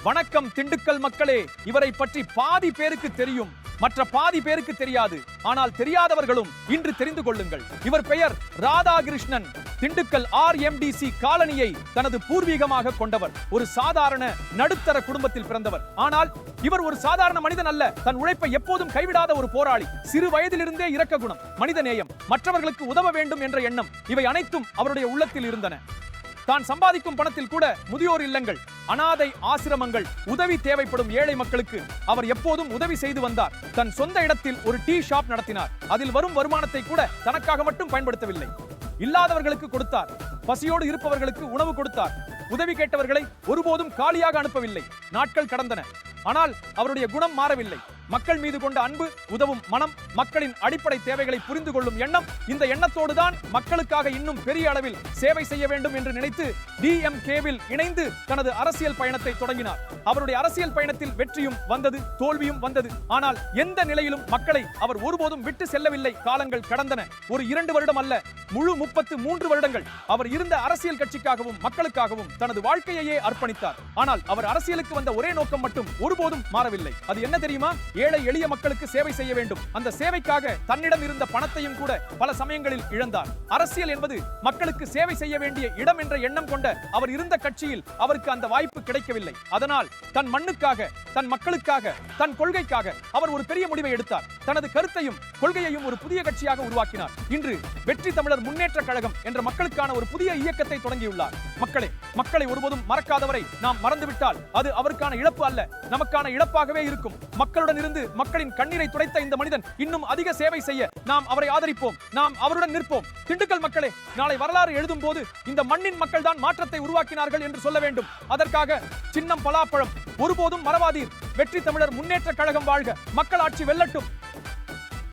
வணக்கம் திண்டுக்கல் மக்களே. இவரை பற்றி பாதி பேருக்கு தெரியும், மற்ற பாதி பேருக்கு தெரியாது. ஆனால் தெரியாதவர்களும் இன்று தெரிந்து கொள்ளுங்கள். இவர் பெயர் ராதாகிருஷ்ணன். திண்டுக்கல் RMDC காலனியை தனது பூர்வீகமாக கொண்டவர். ஒரு சாதாரண நடுத்தர குடும்பத்தில் பிறந்தவர். ஆனால் இவர் ஒரு சாதாரண மனிதன் அல்ல. தன் உழைப்பை எப்போதும் கைவிடாத ஒரு போராளி. சிறு வயதிலிருந்தே இரக்க குணம், மனித நேயம், மற்றவர்களுக்கு உதவ வேண்டும் என்ற எண்ணம், இவை அனைத்தும் அவருடைய உள்ளத்தில் இருந்தன. தான் சம்பாதிக்கும் பணத்தில் கூட முதியோர் இல்லங்கள், அனாதை ஆசிரமங்கள், உதவி தேவைப்படும் ஏழை மக்களுக்கு அவர் எப்போதும் உதவி செய்து வந்தார். தன் சொந்த இடத்தில் ஒரு டீ ஷாப் நடத்தினார். அதில் வரும் வருமானத்தை கூட தனக்காக மட்டும் பயன்படுத்தவில்லை, இல்லாதவர்களுக்கு கொடுத்தார். பசியோடு இருப்பவர்களுக்கு உணவு கொடுத்தார். உதவி கேட்டவர்களை ஒருபோதும் காலியாக அனுப்பவில்லை. நாட்கள் கடந்தன, ஆனால் அவருடைய குணம் மாறவில்லை. மக்கள் மீது கொண்ட அன்பு, உதவும் மனம், மக்களின் அடிப்படை தேவைகளை புரிந்து கொள்ளும் எண்ணம், இந்த எண்ணத்தோடுதான் மக்களுக்காக இன்னும் பெரிய அளவில் சேவை செய்ய வேண்டும் என்று நினைத்து DMK-வில் இணைந்து தனது அரசியல் பயணத்தை தொடங்கினார். அவருடைய அரசியல் பயணத்தில் வெற்றியும் வந்தது, தோல்வியும் வந்தது. ஆனால் எந்த நிலையிலும் மக்களை அவர் ஒருபோதும் விட்டு செல்லவில்லை. காலங்கள் கடந்தன. ஒரு 2 வருடம் அல்ல, முழு 33 வருடங்கள் அவர் இருந்த அரசியல் கட்சிக்காகவும் மக்களுக்காகவும் தனது வாழ்க்கையையே அர்ப்பணித்தார். ஆனால் அவர் அரசியலுக்கு வந்த ஒரே நோக்கம் மட்டும் ஒருபோதும் மாறவில்லை. அது என்ன தெரியுமா? ஏழை எளிய மக்களுக்கு சேவை செய்ய வேண்டும். அந்த சேவைக்காக தன்னிடம் இருந்த பணத்தையும் கூட பல சமயங்களில் இழந்தார். அரசியல் என்பது மக்களுக்கு சேவை செய்ய வேண்டிய இடம் என்ற எண்ணம் கொண்ட அவர் இருந்த கட்சியில் அவருக்கு அந்த வாய்ப்பு கிடைக்கவில்லை. அதனால் தன் மண்ணுக்காக, தன் மக்களுக்காக, தன் கொள்கைக்காக அவர் ஒரு பெரிய முடிவை எடுத்தார். தனது கருத்தையும் கொள்கையையும் ஒரு புதிய கட்சியாக உருவாக்கினார். இன்று வெற்றி தமிழர் முன்னேற்ற கழகம் என்ற மக்களுக்கான ஒரு புதிய இயக்கத்தை தொடங்கியுள்ளார். மக்களை ஒருபோதும் மறக்காதவரை நாம் மறந்துவிட்டால் அது அவருக்கான இழப்பு அல்ல, நமக்கான இழப்பாகவே இருக்கும். மக்களுடன் இருந்து மக்களின் கண்ணீரை துடைத்த இந்த மனிதன் இன்னும் அதிக சேவை செய்ய நாம் அவரை ஆதரிப்போம், நாம் அவருடன் நிற்போம். திண்டுக்கல் மக்களே, நாளை வரலாறு எழுதும் போது இந்த மண்ணின் மக்கள் தான் மாற்றத்தை உருவாக்கினார்கள் என்று சொல்ல வேண்டும். அதற்காக சின்னம் பலாப்பழம் ஒருபோதும் மறவாதீர். வெற்றி தமிழர் முன்னேற்ற கழகம் வாழ்க, மக்களாட்சி வெல்லட்டும்.